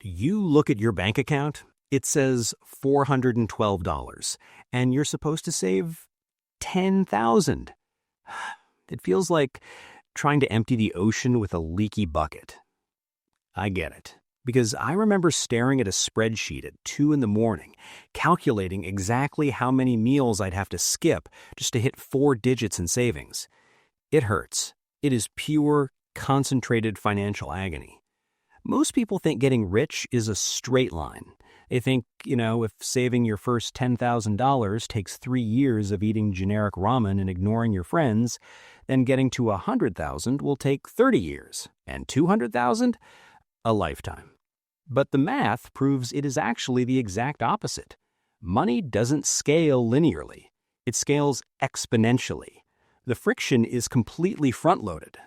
You look at your bank account, it says $412, and you're supposed to save $10,000. It feels like trying to empty the ocean with a leaky bucket. I get it, because I remember staring at a spreadsheet at 2 in the morning, calculating exactly how many meals I'd have to skip just to hit 4 digits in savings. It hurts. It is pure, concentrated financial agony. Most people think getting rich is a straight line. They think, if saving your first $10,000 takes 3 years of eating generic ramen and ignoring your friends, then getting to $100,000 will take 30 years, and $200,000, a lifetime. But the math proves it is actually the exact opposite. Money doesn't scale linearly. It scales exponentially. The friction is completely front-loaded.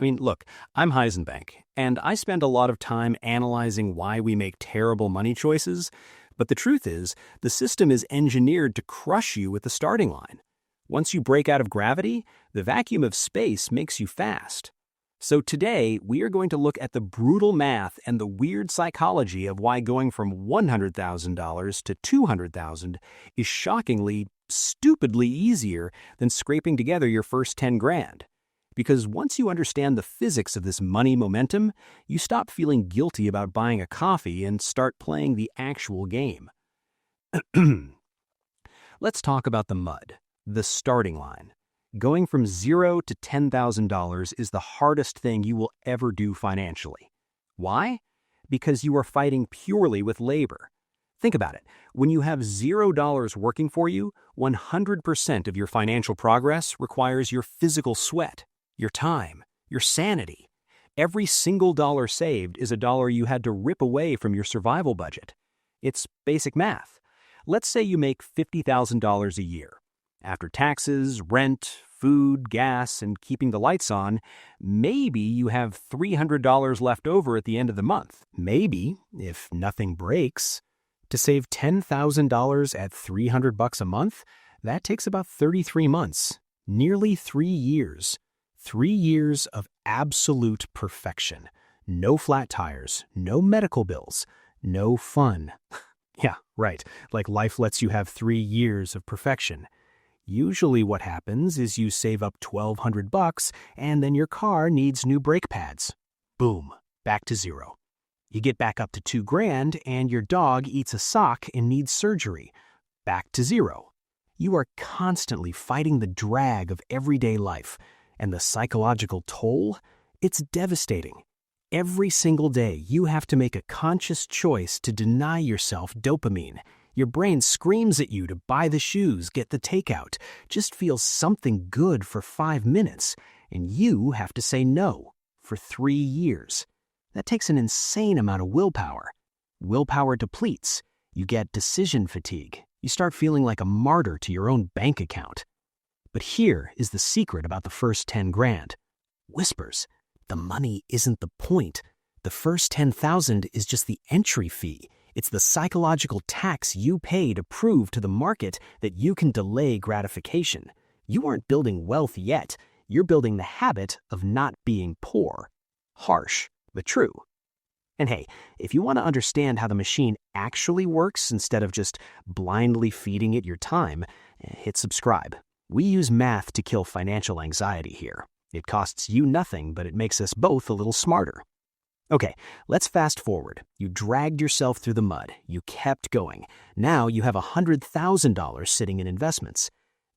Look, I'm Heisenbank, and I spend a lot of time analyzing why we make terrible money choices, but the truth is, the system is engineered to crush you at the starting line. Once you break out of gravity, the vacuum of space makes you fast. So today, we are going to look at the brutal math and the weird psychology of why going from $100,000 to $200,000 is shockingly, stupidly easier than scraping together your first 10 grand. Because once you understand the physics of this money momentum, you stop feeling guilty about buying a coffee and start playing the actual game. Let's talk about the mud, the starting line. Going from $0 to $10,000 is the hardest thing you will ever do financially. Why? Because you are fighting purely with labor. Think about it. When you have $0 working for you, 100% of your financial progress requires your physical sweat, your time, your sanity. Every single dollar saved is a dollar you had to rip away from your survival budget. It's basic math. Let's say you make $50,000 a year. After taxes, rent, food, gas, and keeping the lights on, maybe you have $300 left over at the end of the month. Maybe, if nothing breaks. To save $10,000 at $300 a month, that takes about 33 months, nearly 3 years. 3 years of absolute perfection. No flat tires, no medical bills, no fun. Yeah, right, like life lets you have 3 years of perfection. Usually what happens is you save up $1,200 and then your car needs new brake pads. Boom, back to zero. You get back up to $2,000 and your dog eats a sock and needs surgery. Back to zero. You are constantly fighting the drag of everyday life. And the psychological toll? It's devastating. Every single day, you have to make a conscious choice to deny yourself dopamine. Your brain screams at you to buy the shoes, get the takeout, just feel something good for 5 minutes, and you have to say no for 3 years. That takes an insane amount of willpower. Willpower depletes. You get decision fatigue. You start feeling like a martyr to your own bank account. But here is the secret about the first 10 grand. Whispers. The money isn't the point. The first 10,000 is just the entry fee. It's the psychological tax you pay to prove to the market that you can delay gratification. You aren't building wealth yet. You're building the habit of not being poor. Harsh, but true. And hey, if you want to understand how the machine actually works instead of just blindly feeding it your time, hit subscribe. We use math to kill financial anxiety here. It costs you nothing, but it makes us both a little smarter. Okay, let's fast forward. You dragged yourself through the mud. You kept going. Now you have $100,000 sitting in investments.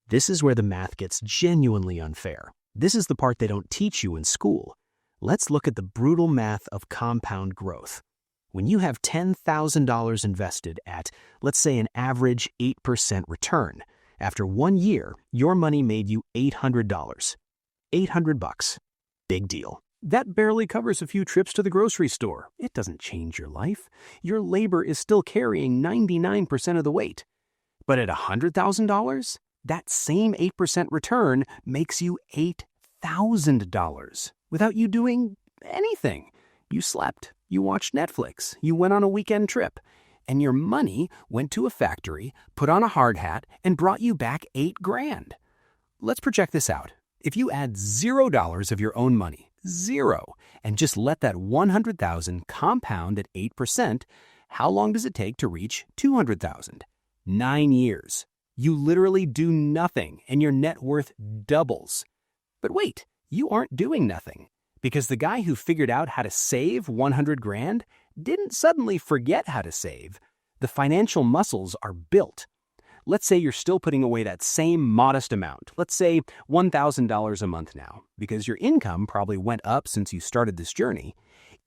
This is where the math gets genuinely unfair. This is the part they don't teach you in school. Let's look at the brutal math of compound growth. When you have $10,000 invested at, let's say, an average 8% return, after 1 year, your money made you $800. $800. Big deal. That barely covers a few trips to the grocery store. It doesn't change your life. Your labor is still carrying 99% of the weight. But at $100,000, that same 8% return makes you $8,000 without you doing anything. You slept, you watched Netflix, you went on a weekend trip, and your money went to a factory, put on a hard hat, and brought you back $8,000. Let's project this out. If you add $0 of your own money, Zero. And just let that 100,000 compound at 8%. How long does it take to reach 200,000? 9 years. You literally do nothing and your net worth doubles. But wait, you aren't doing nothing. Because the guy who figured out how to save 100 grand didn't suddenly forget how to save. The financial muscles are built. Let's say you're still putting away that same modest amount. Let's say $1,000 a month now, because your income probably went up since you started this journey.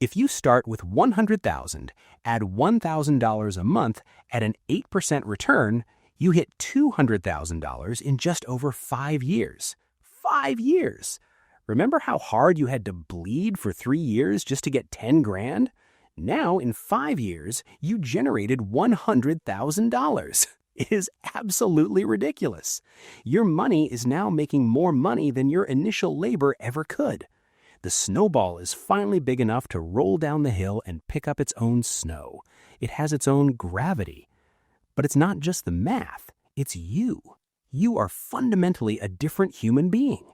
If you start with $100,000, add $1,000 a month at an 8% return, you hit $200,000 in just over 5 years. 5 years! Remember how hard you had to bleed for 3 years just to get 10 grand? Now, in 5 years, you generated $100,000. It is absolutely ridiculous. Your money is now making more money than your initial labor ever could. The snowball is finally big enough to roll down the hill and pick up its own snow. It has its own gravity. But it's not just the math, it's you. You are fundamentally a different human being.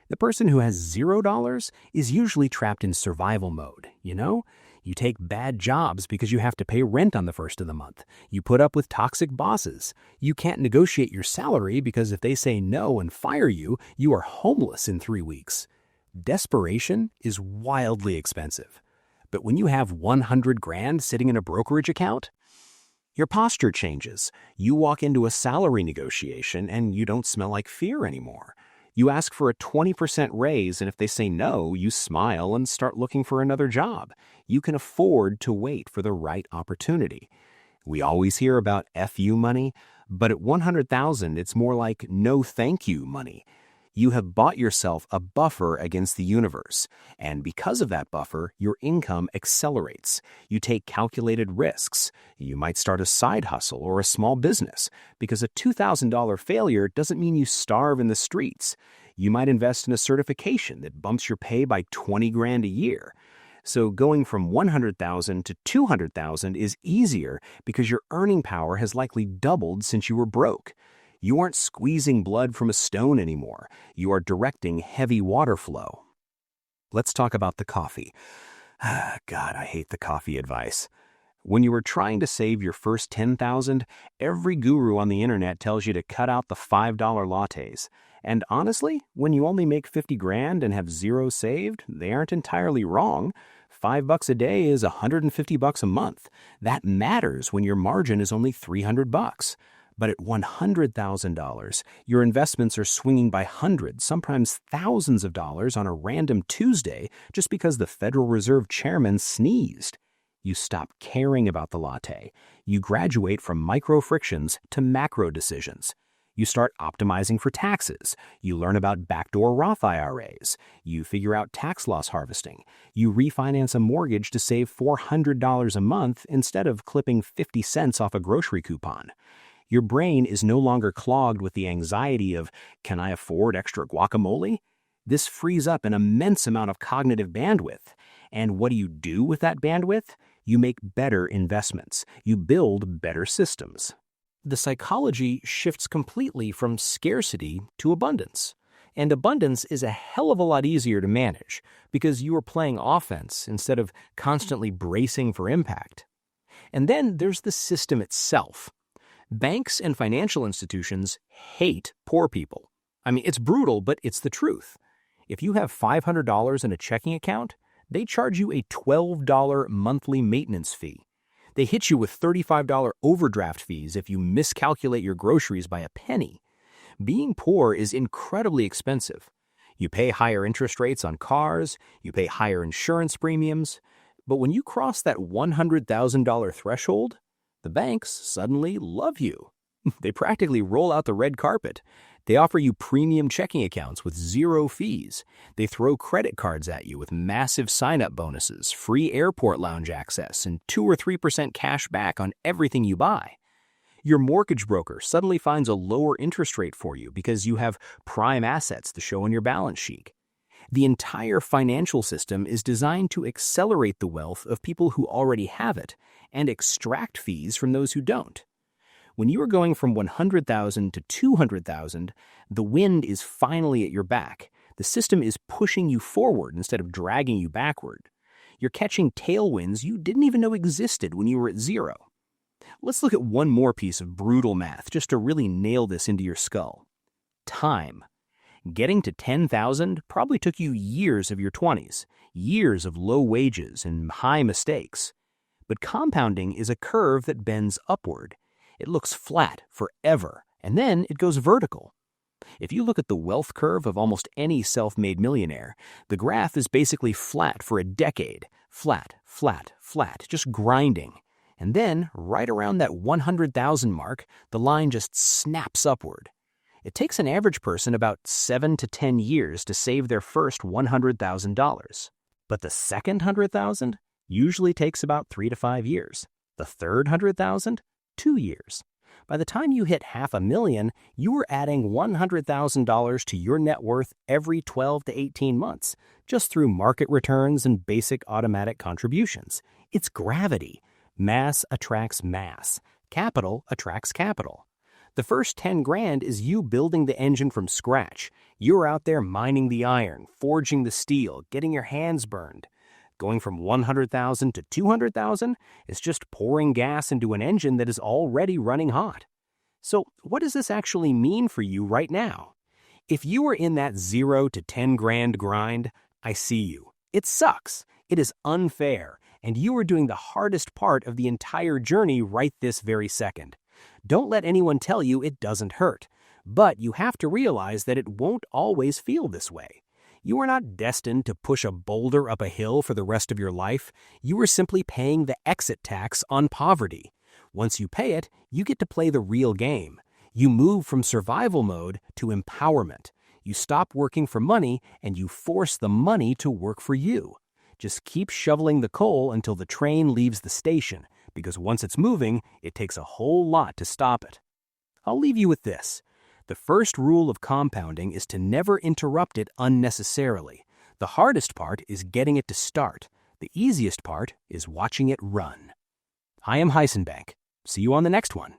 The person who has $0 is usually trapped in survival mode, you know? You take bad jobs because you have to pay rent on the first of the month. You put up with toxic bosses. You can't negotiate your salary because if they say no and fire you, you are homeless in 3 weeks. Desperation is wildly expensive. But when you have 100 grand sitting in a brokerage account, your posture changes. You walk into a salary negotiation and you don't smell like fear anymore. You ask for a 20% raise, and if they say no, you smile and start looking for another job. You can afford to wait for the right opportunity. We always hear about FU money, but at 100,000, it's more like no thank you money. You have bought yourself a buffer against the universe, and because of that buffer, your income accelerates. You take calculated risks. You might start a side hustle or a small business, because a $2,000 failure doesn't mean you starve in the streets. You might invest in a certification that bumps your pay by 20 grand a year. So going from 100,000 to 200,000 is easier because your earning power has likely doubled since you were broke. You aren't squeezing blood from a stone anymore. You are directing heavy water flow. Let's talk about the coffee. God, I hate the coffee advice. When you were trying to save your first $10,000, every guru on the internet tells you to cut out the $5 lattes. And honestly, when you only make 50 grand and have zero saved, they aren't entirely wrong. $5 a day is $150 a month. That matters when your margin is only $300. But at $100,000, your investments are swinging by hundreds, sometimes thousands of dollars on a random Tuesday just because the Federal Reserve chairman sneezed. You stop caring about the latte. You graduate from micro frictions to macro decisions. You start optimizing for taxes. You learn about backdoor Roth IRAs. You figure out tax loss harvesting. You refinance a mortgage to save $400 a month instead of clipping 50 cents off a grocery coupon. Your brain is no longer clogged with the anxiety of, can I afford extra guacamole? This frees up an immense amount of cognitive bandwidth. And what do you do with that bandwidth? You make better investments. You build better systems. The psychology shifts completely from scarcity to abundance. And abundance is a hell of a lot easier to manage because you are playing offense instead of constantly bracing for impact. And then there's the system itself. Banks and financial institutions hate poor people. I mean, it's brutal, but it's the truth. If you have $500 in a checking account, they charge you a $12 monthly maintenance fee. They hit you with $35 overdraft fees if you miscalculate your groceries by a penny. Being poor is incredibly expensive. You pay higher interest rates on cars, you pay higher insurance premiums, but when you cross that $100,000 threshold, the banks suddenly love you. They practically roll out the red carpet. They offer you premium checking accounts with zero fees. They throw credit cards at you with massive sign-up bonuses, free airport lounge access, and 2 or 3% cash back on everything you buy. Your mortgage broker suddenly finds a lower interest rate for you because you have prime assets to show on your balance sheet. The entire financial system is designed to accelerate the wealth of people who already have it and extract fees from those who don't. When you are going from 100,000 to 200,000, the wind is finally at your back. The The system is pushing you forward instead of dragging you backward. You're catching tailwinds you didn't even know existed when you were at zero. Let's look at one more piece of brutal math just to really nail this into your skull. Time. Getting to 10,000 probably took you years of your 20s, years of low wages and high mistakes. But compounding is a curve that bends upward. It looks flat forever, and then it goes vertical. If you look at the wealth curve of almost any self-made millionaire, the graph is basically flat for a decade. Flat, flat, flat, just grinding. And then, right around that 100,000 mark, the line just snaps upward. It takes an average person about 7 to 10 years to save their first $100,000. But the second 100,000 usually takes about 3 to 5 years. The third 100,000, 2 years. By the time you hit $500,000, you were adding $100,000 to your net worth every 12 to 18 months, just through market returns and basic automatic contributions. It's gravity. Mass attracts mass. Capital attracts capital. The first 10 grand is you building the engine from scratch. You're out there mining the iron, forging the steel, getting your hands burned. Going from 100,000 to 200,000 is just pouring gas into an engine that is already running hot. So what does this actually mean for you right now? If you are in that 0 to 10 grand grind, I see you. It sucks. It is unfair. And you are doing the hardest part of the entire journey right this very second. Don't let anyone tell you it doesn't hurt. But you have to realize that it won't always feel this way. You are not destined to push a boulder up a hill for the rest of your life. You are simply paying the exit tax on poverty. Once you pay it, you get to play the real game. You move from survival mode to empowerment. You stop working for money and you force the money to work for you. Just keep shoveling the coal until the train leaves the station, because once it's moving, it takes a whole lot to stop it. I'll leave you with this. The first rule of compounding is to never interrupt it unnecessarily. The hardest part is getting it to start. The easiest part is watching it run. I am Heisenbank. See you on the next one.